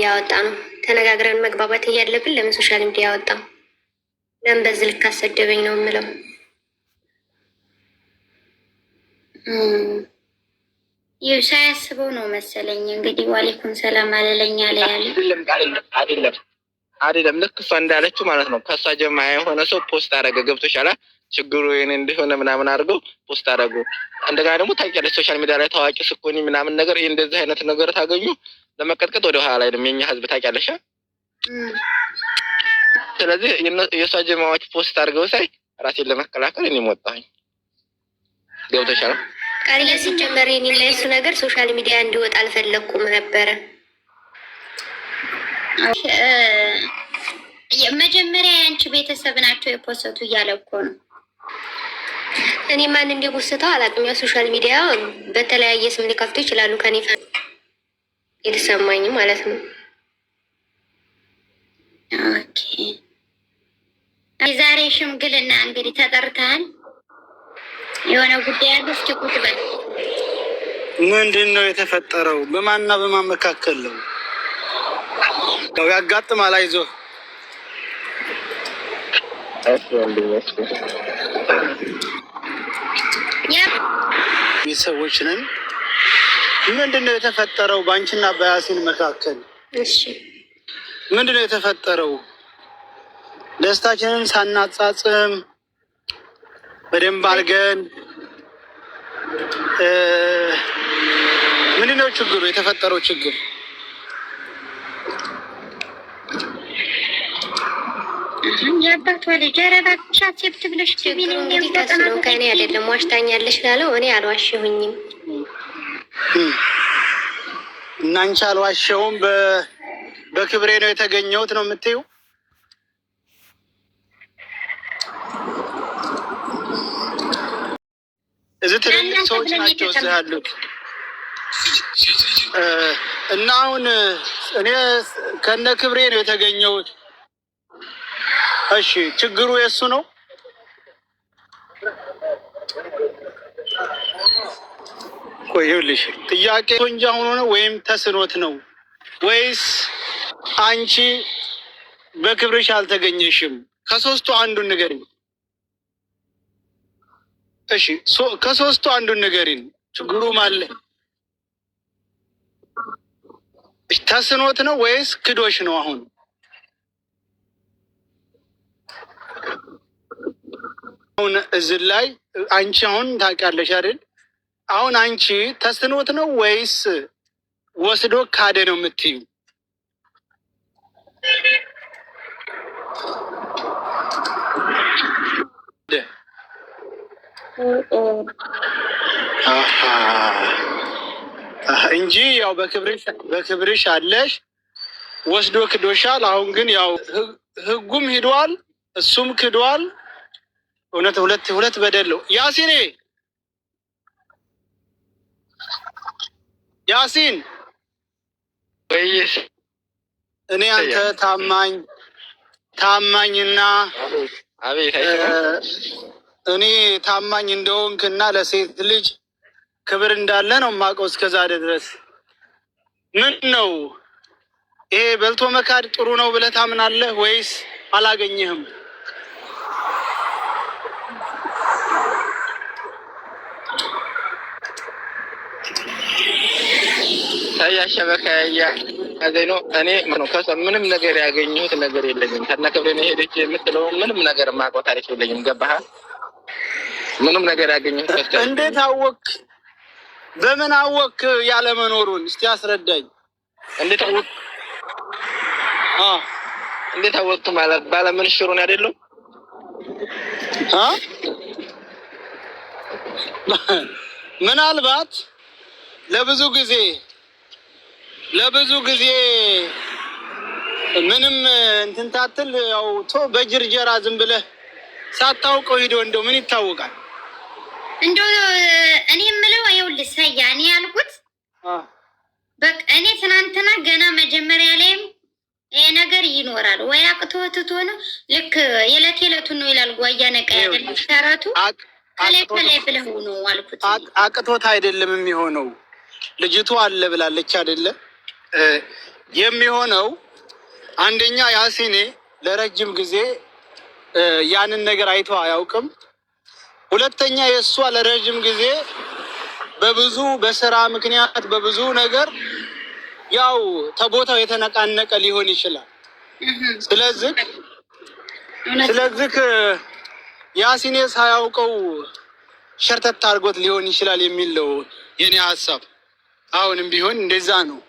ያወጣ ነው። ተነጋግረን መግባባት እያለብን ለምን ሶሻል ሚዲያ ያወጣ? ለምን በዚህ ልክ አሰደበኝ ነው የምለው። ይህ ሳያስበው ነው መሰለኝ። እንግዲህ ዋሌኩም ሰላም አለለኛ ላይ ያለ አይደለም ልክ እሷ እንዳለችው ማለት ነው። ከእሷ ጀማ የሆነ ሰው ፖስት አደረገ። ገብቶሻል? ችግሩ ይሄን እንደሆነ ምናምን አድርገው ፖስት አደረጉ። እንደገና ደግሞ ታውቂያለሽ ሶሻል ሚዲያ ላይ ታዋቂ ስኮኒ ምናምን ነገር ይሄ እንደዚህ አይነት ነገር ታገኙ ለመቀጥቀጥ ወደ ኋላ አይደለም የኛ ህዝብ ታውቂያለሽ። ስለዚህ የእሷ ጀማዎች ፖስት አድርገው ሳይ ራሴን ለመከላከል እኔ ወጣሁኝ። ገብቶሻል? ቃል ሲጀመር የኔ ላይ እሱ ነገር ሶሻል ሚዲያ እንዲወጣ አልፈለኩም ነበረ። መጀመሪያ የአንቺ ቤተሰብ ናቸው የፖስቱ እያለ እኮ ነው። እኔ ማን እንዲፖስተው አላውቅም። ያው ሶሻል ሚዲያ በተለያየ ስም ሊከፍቱ ይችላሉ። ከኔ የተሰማኝ ማለት ነው። ኦኬ የዛሬ ሽምግልና እንግዲህ ተጠርተሃል። የሆነ ጉዳይ አለ። እስኪ ቁጭ በል። ምንድን ነው የተፈጠረው? በማንና በማን መካከል ነው? ያው ያጋጥማል። አይዞህ ቤተሰቦች ነን። ምንድን ነው የተፈጠረው በአንቺና በያሲን መካከል? እሺ ምንድን ነው የተፈጠረው? ደስታችንን ሳናጻጽም በደንብ አድርገን ምንድን ነው ችግሩ? የተፈጠረው ችግር የአባቷ ልጅ ረባቻ ሴት ብለሽ ችግሩ እንግዲህ ከሱ ነው ከእኔ አይደለም። ዋሽታኛለሽ ላለው እኔ አልዋሸሁኝም። እና አንቺ አልዋሸሁም በክብሬ ነው የተገኘሁት ነው የምትይው? እዚህ ትልልቅ ሰዎች ናቸው እዚህ ያሉት። እና አሁን እኔ ከነ ክብሬ ነው የተገኘሁት። እሺ ችግሩ የሱ ነው? ቆይ ይኸውልሽ ጥያቄ ወንጃ ሆኖ ነው ወይም ተስኖት ነው ወይስ አንቺ በክብርሽ አልተገኘሽም? ከሶስቱ አንዱን ንገሪኝ። እሺ ከሶስቱ አንዱን ንገሪኝ። ችግሩ ማለት ተስኖት ነው ወይስ ክዶሽ ነው? አሁን እዚህ ላይ አንቺ አሁን ታውቂያለሽ አይደል? አሁን አንቺ ተስኖት ነው ወይስ ወስዶ ካደ ነው የምትዩ? እንጂ ያው በክብርሽ አለሽ፣ ወስዶ ክዶሻል። አሁን ግን ያው ህጉም ሂዷል፣ እሱም ክዷል። እውነት ሁለት በደለው። ያሲን ወይስ እኔ አንተ ታማኝና እኔ ታማኝ እንደሆንክና ለሴት ልጅ ክብር እንዳለ ነው የማውቀው እስከዛሬ ድረስ። ምን ነው ይሄ በልቶ መካድ ጥሩ ነው ብለህ ታምናለህ ወይስ አላገኘህም? ታያሸበካያ አዘይኖ እኔ ምንም ነገር ያገኘሁት ነገር የለኝም። ተነከብሬ ነው ሄደች የምትለው ምንም ነገር የማውቀው ታሪክ የለኝም። ገባህ? ምንም ነገር ያገኘሁት እንዴት አወቅ? በምን አወቅ ያለ መኖሩን? እስቲ አስረዳኝ። እንዴት አወቅ ማለት ባለምን ሽሩን አይደለም? ምናልባት ለብዙ ጊዜ ምንም እንትን ታትል ያው በጅርጀራ ዝም ብለህ ሳታውቀው ሂዶ እንደው ምን ይታወቃል? እንደው እኔ የምለው ይኸውልህ ሰያ እኔ ያልኩት በቃ እኔ ትናንትና ገና መጀመሪያ ላይም ይሄ ነገር ይኖራል ወይ አቅቶት ነው ልክ የዕለቱን ነው ይላል ጓያ ነቃ ያደል ተረቱ ከላይ ብለህ ነው አልኩት። አቅቶት አይደለም የሚሆነው ልጅቱ አለ ብላለች አይደለ? የሚሆነው አንደኛ ያሲኔ ለረጅም ጊዜ ያንን ነገር አይቶ አያውቅም። ሁለተኛ የእሷ ለረጅም ጊዜ በብዙ በስራ ምክንያት በብዙ ነገር ያው ተቦታው የተነቃነቀ ሊሆን ይችላል። ስለዚህ ያሲኔ ሳያውቀው ሸርተት አድርጎት ሊሆን ይችላል የሚለው የኔ ሀሳብ። አሁንም ቢሆን እንደዛ ነው።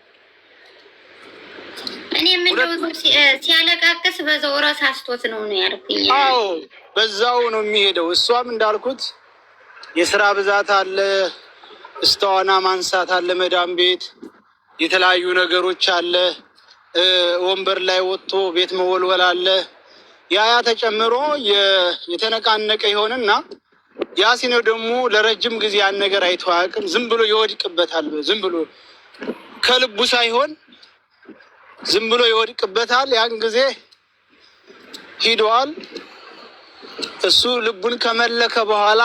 እኔ ምንድነው ሲያለቃቅስ በዛው ረሳስቶት ነው ያልኩኝ። አዎ በዛው ነው የሚሄደው። እሷም እንዳልኩት የስራ ብዛት አለ፣ እስታዋና ማንሳት አለ፣ መዳም ቤት የተለያዩ ነገሮች አለ፣ ወንበር ላይ ወጥቶ ቤት መወልወል አለ። ያ ተጨምሮ የተነቃነቀ ይሆንና ያሲኔው ደግሞ ለረጅም ጊዜ ያን ነገር አይቶ አያውቅም። ዝም ብሎ ይወድቅበታል። ዝም ብሎ ከልቡ ሳይሆን ዝም ብሎ ይወድቅበታል። ያን ጊዜ ሂደዋል። እሱ ልቡን ከመለከ በኋላ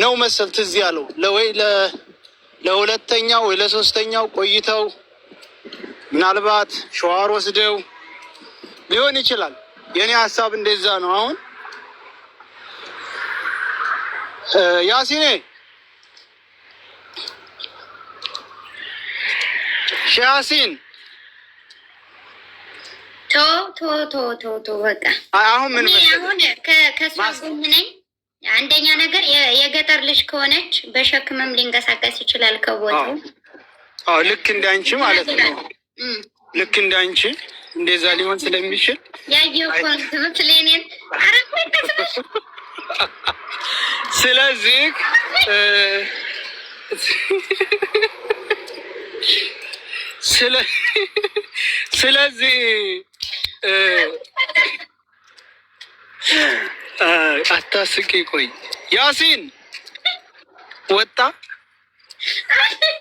ነው መሰል ትዝ ያለው ለወይ ለሁለተኛው ወይ ለሶስተኛው ቆይተው ምናልባት ሸዋር ወስደው ሊሆን ይችላል። የኔ ሀሳብ እንደዛ ነው። አሁን ያሲኔ ሻሲን ቶ በቃ አሁን ምን አሁን ከሷ ጎን ነኝ። አንደኛ ነገር የገጠር ልጅ ከሆነች በሸክምም ሊንቀሳቀስ ይችላል ከቦታው። ልክ እንዳንቺ ማለት ነው። ልክ እንዳንቺ እንደዛ ሊሆን ስለሚችል ያየው ኮንትምት ለኔን አረፈተሽ። ስለዚህ አታስቂ። ቆይ ያሲን ወጣ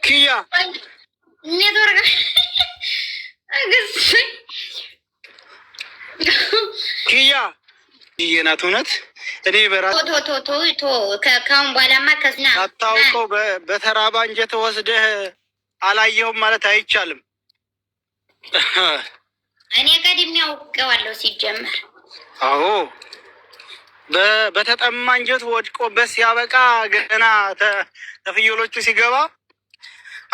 ኪያ ኪያ ይየናት እውነት እኔ በራስ ከአሁን በኋላማ ከስና አታውቀው በተራባ እንጀት ወስደህ አላየሁም ማለት አይቻልም። እኔ ቀድሜ አውቀዋለሁ ሲጀመር። አዎ በተጠማ እንጀት ወድቆበት ሲያበቃ ገና ተፍየሎቹ ሲገባ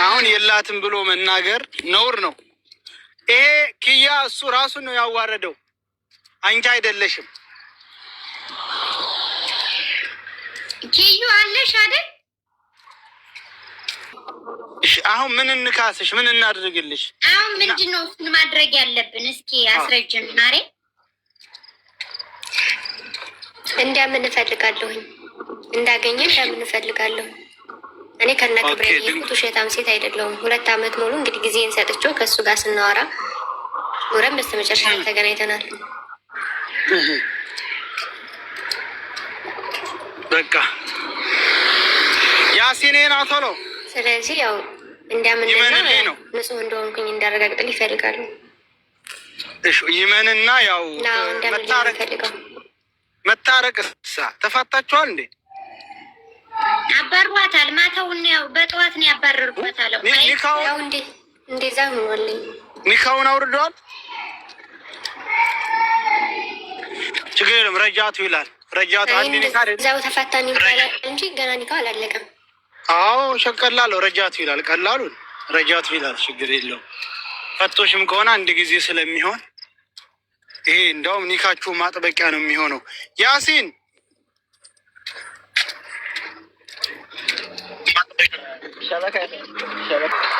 አሁን የላትም ብሎ መናገር ነውር ነው። ይሄ ኪያ እሱ ራሱን ነው ያዋረደው፣ አንቺ አይደለሽም። ኪዩ አለሽ አይደል? አሁን ምን እንካስሽ? ምን እናድርግልሽ? አሁን ምንድነው እሱን ማድረግ ያለብን? እስኪ አስረጅን ማሬ። እንዳምን እፈልጋለሁኝ እንዳገኘ እንዳምን እፈልጋለሁ። እኔ ከነ ክብሬ የቁጡ ሸታም ሴት አይደለሁም። 2 ዓመት ሙሉ እንግዲህ ጊዜን ሰጥቼው ከእሱ ጋር ስናወራ ኑረን በስተመጨረሻ ተገናኝተናል። በቃ ያሲኔ ናቶ ነው። ስለዚህ ያው እንዳምንና ንጹህ እንደሆንኩኝ እንዳረጋግጥልኝ ይፈልጋሉ። እሺ ይመንና ያው መታረቅ ተፋታችኋል እንዴ? አባሯታል። ማታውን ያው በጠዋት ነው ያባረርኳታል። ያው እንደዛ ሆኗልኝ። ኒካውን አውርደዋል። ችግር የለም ረጃቱ ይላል። ረጃቱ አንድ ኒካ እዛው ተፋታን ይባላል እንጂ ገና ኒካው አላለቀም። አዎ ሸቀላለሁ። ረጃቱ ይላል። ቀላሉን ረጃቱ ይላል። ችግር የለውም። ፈቶሽም ከሆነ አንድ ጊዜ ስለሚሆን ይሄ እንደውም ኒካችሁ ማጥበቂያ ነው የሚሆነው። ያሲን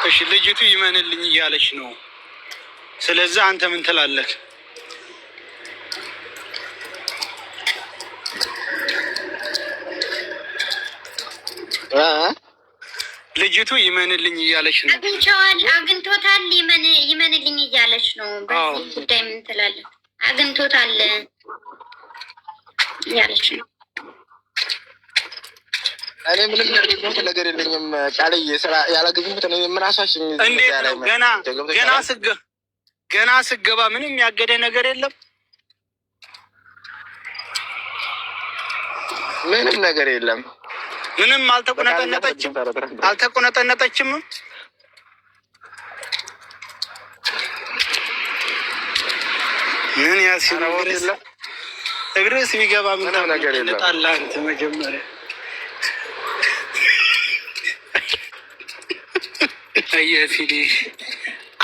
እሺ ልጅቱ ይመንልኝ እያለች ነው። ስለዚህ አንተ ምን ትላለህ? ልጅቱ ይመንልኝ እያለች ነው። አግኝቶታል። ይመንልኝ እያለች ነው። በዚህ ጉዳይ ምን ትላለህ? አግኝቶታል እያለች ነው። እኔ ምንም ያደረግኩት ነገር የለኝም። ቃልዬ ስራ ያላገኘሁት እኔ ምን አሳሽኝ? እንዴት ነው ገና ስገባ ምንም ያገደ ነገር የለም። ምንም ነገር የለም። ምንም አልተቆነጠነጠችም። ምን ያሲን እግርስ ቢገባ ምን ነገር የለም። አንተ መጀመሪያ አየፊሊ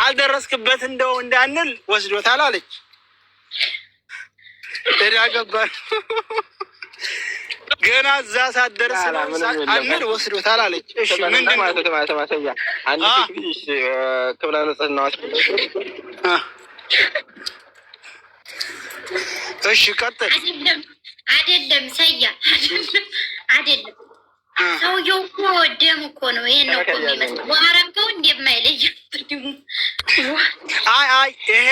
አልደረስክበት እንደው እንዳንል ወስዶታል አለች። እዳ ገባን ገና እዛ ሳትደርስ አንል ወስዶታል አለች። እሺ ምንድን ነው ማሰያ አንድ ልጅ ክብረ ንጽህና እሺ ቀጥል። አይደለም ሰያ አይደለም ሰውየው እኮ ደም እኮ ነው። ይሄን ነው እኮ የሚመስለው። ዋረገው እንደማይለይ አይ ይሄ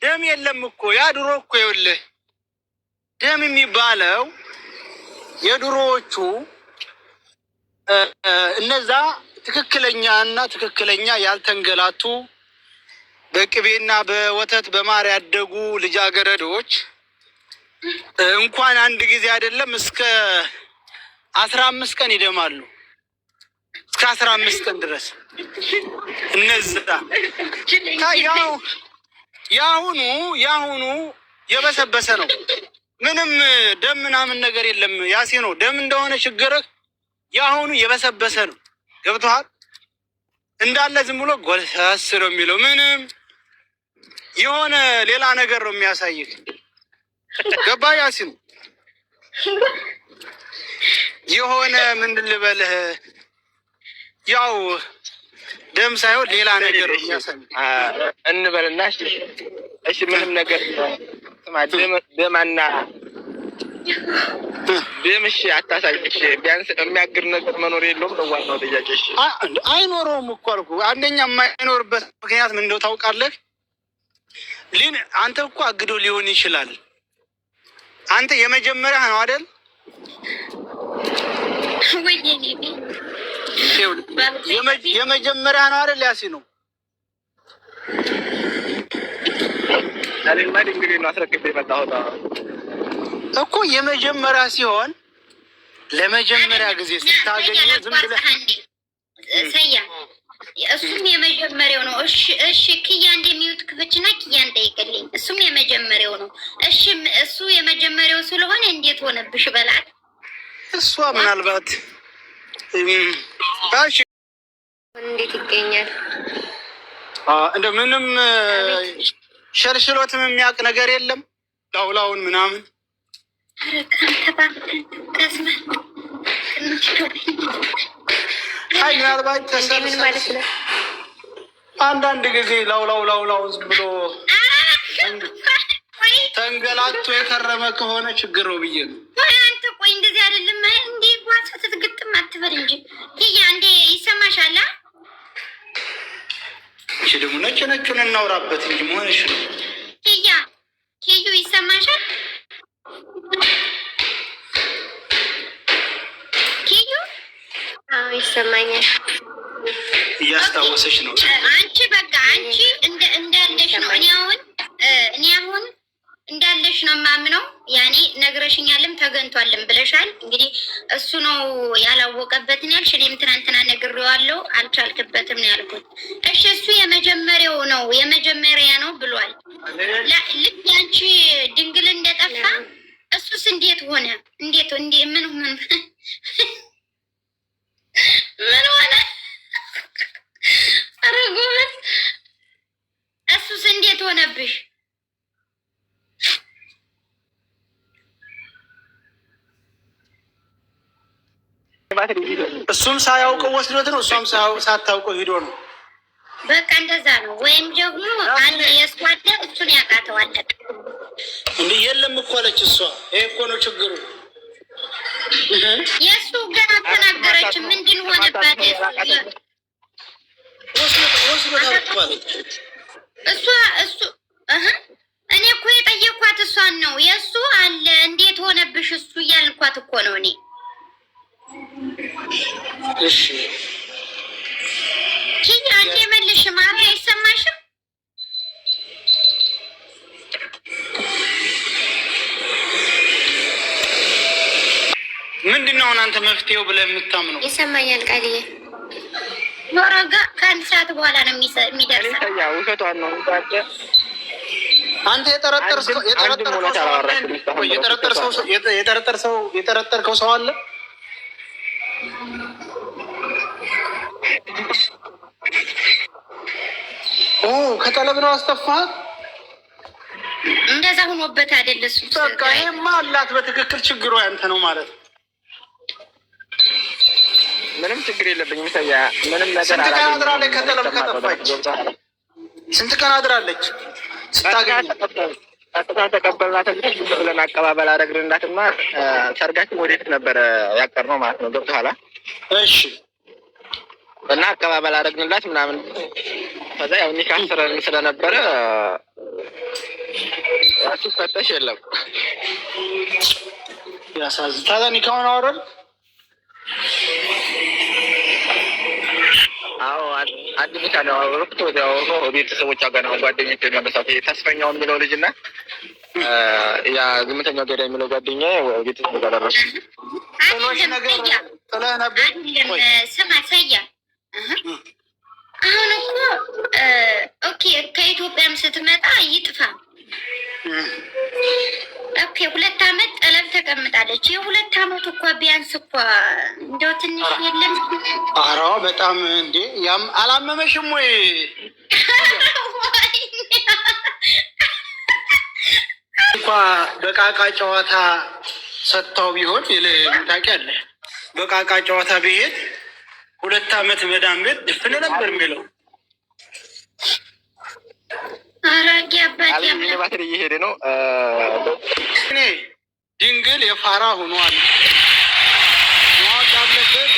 ደም የለም እኮ ያ ድሮ እኮ ይኸውልህ ደም የሚባለው የድሮዎቹ እነዛ ትክክለኛ ያልተንገላቱ በቅቤና በወተት በማር ያደጉ ልጃገረዶች እንኳን አንድ ጊዜ አይደለም እስከ 15 ቀን ይደማሉ። እስከ 15 ቀን ድረስ እነዛ ያሁኑ የበሰበሰ ነው። ምንም ደም ምናምን ነገር የለም። ያሴ ነው ደም እንደሆነ ችግርህ ያሁኑ የበሰበሰ ነው። ገብቶሃል? እንዳለ ዝም ብሎ ጎልሰስ ነው የሚለው። ምንም የሆነ ሌላ ነገር ነው የሚያሳይህ። ገባ? ያሲን የሆነ ምንድን ልበልህ ያው ደም ሳይሆን ሌላ ነገር ነው የሚያሳይህ እንበልና እሺ ምንም ነገር ደማና ደምሽ አታሳይሽ። ቢያንስ የሚያግር ነገር መኖር የለውም ነው ዋናው ጥያቄ። እሺ አይኖረውም እኮ አልኩህ። አንደኛ የማይኖርበት ምክንያት ምን እንደው ታውቃለህ? አንተ እኮ አግዶ ሊሆን ይችላል። አንተ የመጀመሪያ ነው አይደል? የመጀመሪያ ነው አይደል? ያሲ ነው እንግዲህ ነው አስረክቤ የመጣሁት እኮ የመጀመሪያ ሲሆን ለመጀመሪያ ጊዜ ስታገኘ ዝም ብለህ ሰያ እሱም የመጀመሪያው ነው። እሺ ክያ እንደሚዩት ክፍችና ክያ እንጠይቅልኝ። እሱም የመጀመሪያው ነው። እሺ እሱ የመጀመሪያው ስለሆነ እንዴት ሆነብሽ በላት። እሷ ምናልባት እሺ እንዴት ይገኛል እንደ ምንም ሸልሽሎትም የሚያውቅ ነገር የለም። ላውላውን ምናምን አይ ምናልባት ተሰብሰብ ማለት ነው። አንዳንድ ጊዜ ላውላው ዝም ብሎ ተንገላቶ የከረመ ከሆነ ችግር ነው ብዬ ነው። አንተ ቆይ እንደዚህ አይደለም እንዴ? ጓሳ ትግጥም አትበል እንጂ ይያ እንዴ ይሰማሻል? እሺ ደግሞ ነጩን እናውራበት እንጂ መሆንሽ ነው። ኪዩ ይሰማሻል? ኪዩ ይሰማኛል። እያስታወሰች ነው። አንቺ በቃ አንቺ እንዳለሽ ነው። እኔ አሁን እንዳለሽ ነው የማምነው። ያኔ ነግረሽኛልም ተገንቷልም ብለሻል። እንግዲህ እሱ ነው ያላወቀበትን ያልሽ። እኔም ትናንትና ነግሬዋለሁ አልቻልክበትም ነው ያልኩት። እሺ እሱ የመጀመሪያው ነው የመጀመሪያ ነው ብሏል። ልክ ያንቺ ድንግል እንደጠፋ እሱስ እንዴት ሆነ? ምን ሆነ? ኧረ ጎበዝ እሱስ እንዴት ሆነብሽ? እሱም ሳያውቀው ወስዶት ነው፣ እሷም ሳታውቀው ሂዶ ነው። በቃ እንደዛ ነው። ወይም ደግሞ አንድ የእሱ አለ እሱን ያቃተዋል። እንዲህ የለም እኮ አለች እሷ። ይሄ እኮ ነው ችግሩ። የእሱ ገና ተናገረች። ምንድን ሆነባት? እሱ እኔ እኮ የጠየኳት እሷን ነው። የእሱ አለ እንዴት ሆነብሽ እሱ እያልኳት እኮ ነው እኔ። እሺ ኪያ አንዴ መልሽ። ማሪ አይሰማሽም? ምንድን ነው አንተ መፍትሄው ብለህ የምታምነው? ይሰማኛል ቃልዬ። ኖረጋ ከአንድ ሰዓት በኋላ ነው የሚደርሰው። ውሸቷን ነው አንተ የጠረጠርከው ሰው አለ? ከጠለብ ነው አስተፋት። እንደዛ ሆኖበት አይደል እሱ። በቃ ይሄማ አላት በትክክል። ችግሩ ያንተ ነው ማለት ነው። ምንም ችግር የለብኝም። ሰያ ምንም ነገር ስንት ቀን አድራለች? ከጠለብ ከጠፋች ስንት ቀን አድራለች? ስታገኝ ተቀበልናት ብለን አቀባበል አደረግንላትና ሰርጋችን ወዴት ነበረ ያቀርነው ማለት ነው። ገብቶሃል? እሺ። እና አቀባበል አደረግንላት ምናምን። ከዛ ያው ኒካ አስረን ስለነበረ እሱ ፈተሽ የለም። ያሳዝን። ታዲያ ኒካውን አወረድ? አዎ አንድ ብቻ ነው አወረድኩት። ወዲያው ቤተሰቦቿ ጋር ነው ጓደኞቼ መለሳት ተስፈኛው የሚለው ልጅ እና ያ ዝምተኛው ገዳ የሚለው ጓደኛ ቤተሰብ ጋር ደረሱ። ስማ ሰያ፣ አሁን እኮ ኦኬ ከኢትዮጵያም ስትመጣ ይጥፋ። ኦኬ 2 አመት ጠለብ ተቀምጣለች። የ2 አመት እኮ ቢያንስ እኮ እንደው ትንሽ የለም? ኧረ በጣም እንዴ! ያም አላመመሽም ወይ? እንኳ በቃቃ ጨዋታ ሰጥታው ቢሆን ታውቂያለሽ፣ በቃቃ ጨዋታ ቢሄድ 2 አመት መዳም ቤት ድፍን ነበር የሚለው። አራጊ አባቴ አባቴ እየሄደ ነው። እኔ ድንግል የፋራ ሆኗል። ማወቅ ያለበት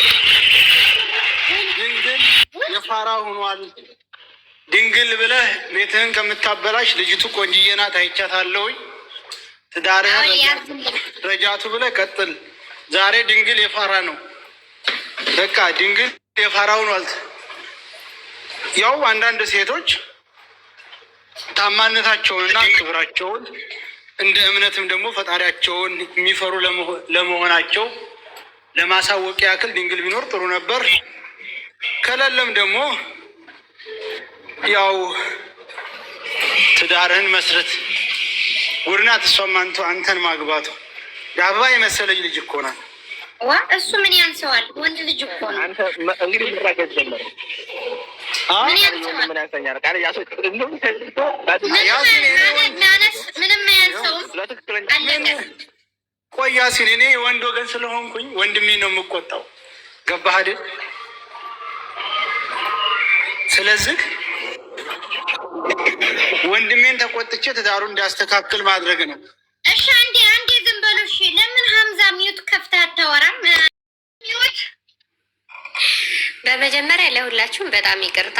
ድንግል የፋራ ሆኗል። ድንግል ብለህ ቤትህን ከምታበላሽ ልጅቱ ቆንጅዬ ናት፣ አይቻታለሁኝ። ትዳርህን ረጃቱ ብለህ ቀጥል። ዛሬ ድንግል የፋራ ነው። በቃ ድንግል የፋራ ሆኗል። ያው አንዳንድ ሴቶች ታማነታቸውንና ክብራቸውን እንደ እምነትም ደግሞ ፈጣሪያቸውን የሚፈሩ ለመሆናቸው ለማሳወቅ ያክል ድንግል ቢኖር ጥሩ ነበር። ከሌለም ደግሞ ያው ትዳርህን መስረት። ጉድናት እሷም አንተን ማግባቱ። የአበባ የመሰለች ልጅ እኮ ናት። ዋ እሱ ምን ያንሰዋል? ወንድ ልጅ እኮ ነው። እንግዲህ ምራገዝ ጀመረ። ምን ያንሰዋል? ምንም አያንሰውም። ቆይ ያሲን፣ እኔ የወንድ ወገን ስለሆንኩኝ ወንድሜ ነው የምቆጣው። ገባህ አይደል? ስለዚህ ወንድሜን ተቆጥቼ ትዳሩን እንዲያስተካክል ማድረግ ነው። እሺ አንዴ ዝም በሉ። እሺ ለምን ሀምዛ ሚዩት ከፍተህ አታወራም? ሚዩት። በመጀመሪያ ለሁላችሁም በጣም ይቅርታ፣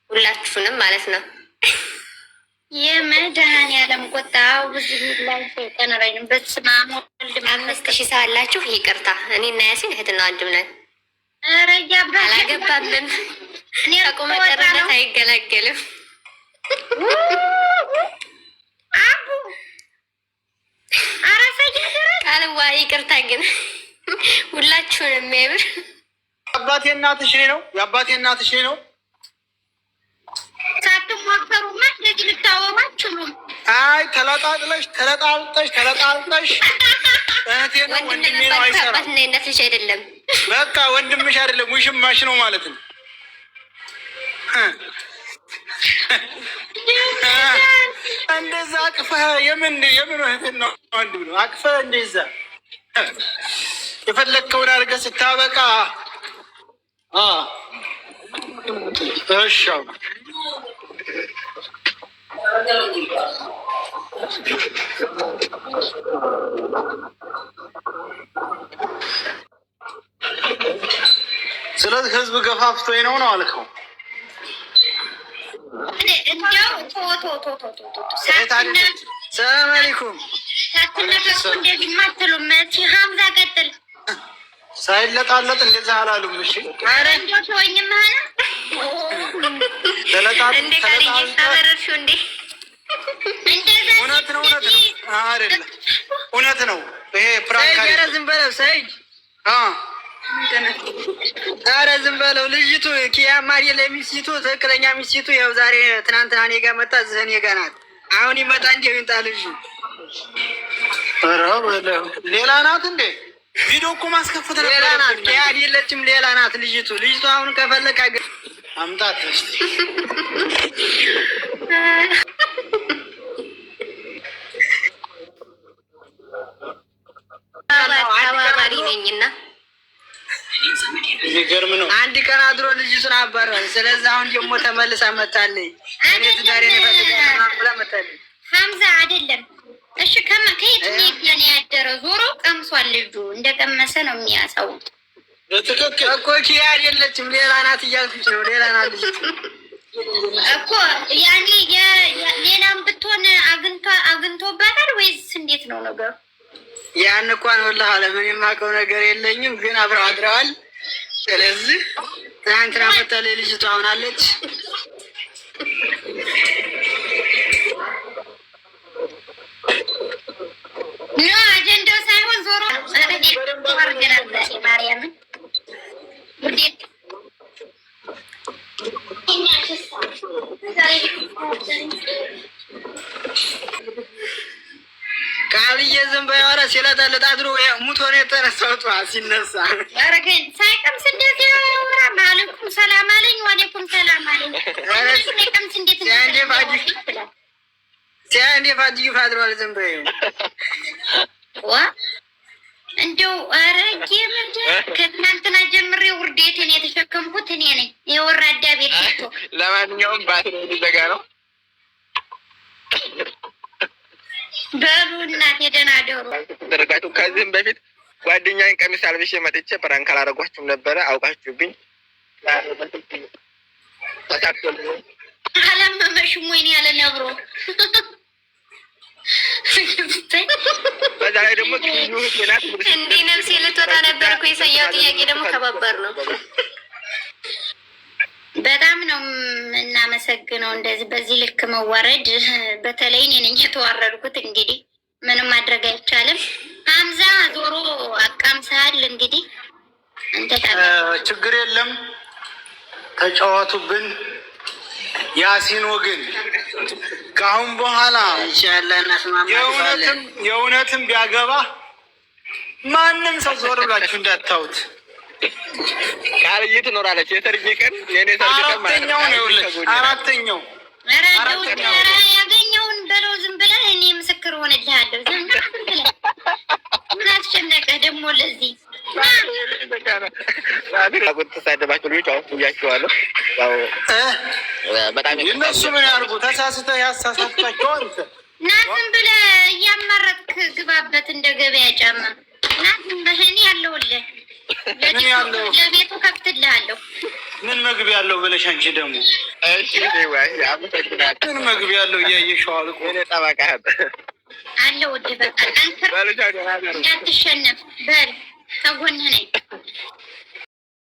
ሁላችሁንም ማለት ነው። የመድኃኒዓለም ቁጣው ብዙ ላይ ተቀነረኝ። በስመ አብ ወልድ 5000 ሰው አላችሁ። ይቅርታ። እኔ እና ያሲን እህትና ወንድም ነን። ኧረ እያባህ አላገባንም። ከቁመ ጥርነት አይገላገልም። አቡ ቃልዋ ይቅርታ። ግን ሁላችሁን የሚያምር አባቴ እናትሽ ነው። የአባቴ እናትሽ ነው። ሳትሞከሩማ እንደዚህ ልታወሩ አትችሉም። አይ ተለጣጥለሽ እህቴ ነው ወንድሜ ነው አይሰራም። እናትሽ አይደለም። በቃ ወንድምሽ አይደለም ውሽማሽ ነው ማለት ነው። እንደዛ አቅፈህ የምን እህትን ነው ወንድም ነው አቅፈህ እንደዛ የፈለግከውን አድርገህ ስታበቃ እሺ ስለዚህ ህዝብ ገፋፍቶኝ ነው አልከው። እንዲያው ሰላም አለይኩም ሳትነፈሱ እንደዚህ ማትሉም። ሀምዛ ቀጥል። ሳይለጣለጥ እንደዛ አላሉም። እሺ ኧረ እንዲያው ተወኝም ሆነ እንደ ቃልዬ አበረርሹ እንዴ? እውነት ነው አይደለም? እውነት ነው። ይሄ ፕራንክ ኧረ ዝም በለው ሰይድ። ኧረ ዝም በለው። ልጅቱ ኪያ ማሪ ለሚስቱ ትክክለኛ ሚስቱ ያው ዛሬ ትናንትና እኔ ጋር መጣ። እዚህ እኔ ጋር ናት። አሁን ይመጣ እንዴ ይምጣ ልጁ። ኧረ በለው ሌላ ናት እንዴ? ቪዲዮ እኮ ማስከፈት ነበር። ሌላ ናት የለችም፣ ሌላ ናት ልጅቱ። ልጅቱ አሁን ከፈለክ አምጣት። ተባባሪ ነኝና የሚገርም ነው። አንድ ቀን አድሮ ልጅቱን አባሯል። ስለዚህ አሁን ደግሞ ተመልሳ መታለች። እኔ ትዳሬን ብላ መታለች። ሀምዛ አይደለም እሺ፣ ከየት ነው ያደረው? ዞሮ ቀምሷል። ልጁ እንደቀመሰ ነው የሚያሳውቅ። በትክክል እኮ ኪያ አይደለችም፣ ሌላ ናት እያልኩሽ ነው። ሌላ ናት ልጅቱ እኮ ያኔ ሌላም ብትሆን አግኝቶባታል ወይስ እንዴት ነው ነገሩ? ያን እንኳን ወላሂ አለምን የማውቀው ነገር የለኝም፣ ግን አብረው አድረዋል። ስለዚህ ትናንትና መታለች ልጅቱ አሁን አለች። ኖ አጀንዳው ሳይሆን ዞሮ ማርያምን ቃልዬ ዝም በይ። ኧረ ሲለጠልጥ አድሮ ሙቶ ነው የተነሳው ጠዋት ሲነሳ። ኧረ ግን ሳይቀምስ እንዴት ያወራ? አለይኩም ሰላም አለኝ፣ ዋሌኩም ሰላም አለኝ። ሳይቀምስ እንዴት ሲያንዴ ፋጅ ፋድሯል። ዝም በይ ዋ እንደው ኧረ ጌምድ ከትናንትና ጀምሬ ውርዴትን የተሸከምኩት እኔ ነኝ። የወራዳ ቤት ቶ ለማንኛውም ባትሪ ሊዘጋ ነው። በሉ እናቴ ደህና ደሩ ደረጋችሁ። ከዚህም በፊት ጓደኛዬን ቀሚስ አልብሼ መጥቼ ፕራንክ አላደረጓችሁም ነበረ፣ አውቃችሁብኝ አላመመሽም ወይኔ ያለ ነብሮ። በዛ ላይ ደግሞ እንዲህ ነፍሴ ልትወጣ ነበር እኮ። የሰያው ጥያቄ ደግሞ ከባበር ነው። በጣም ነው የምናመሰግነው። እንደዚህ በዚህ ልክ መዋረድ፣ በተለይ እኔ ነኝ የተዋረድኩት። እንግዲህ ምንም ማድረግ አይቻልም። ሀምዛ ዞሮ አቃምሰሃል። እንግዲህ አንተ ችግር የለም ተጫወቱብን። ያሲን ወግን ከአሁን በኋላ የእውነትም ቢያገባ ማንም ሰው ዞር ብላችሁ እንዳታዩት። ቃልዬ ትኖራለች። የሰርጌ ቀን የኔ ሰርግ ቀን አራተኛው ነው ይኸውልህ፣ አራተኛው ያገኘውን በለው። ዝም ብለህ እኔ ምስክር ሆነልሃለሁ። ዝም ብለህ ምን አስጨነቀህ ደግሞ? ለዚህ ተሳደባቸው ልጆች አሁን ብያቸዋለሁ። በጣም እነሱ ምን ያርጉ? ተሳስተህ ያሳሳትካቸው አንተ እና ዝም ብለህ እያማረጥክ ግባበት እንደ ገበያ ጫማ እና ዝም ብለህ እኔ ያለሁልህ ለቤቱ ከፍትልሃለሁ። ምን መግቢያ ያለው ብለሽ አንቺ ደግሞ ምን መግቢያ ያለው እያየሽው አልቆ ጠበቃ አለ። ወደ በቃ ጠንክር እንዳትሸነፍ በል፣ ከጎንህ ነኝ።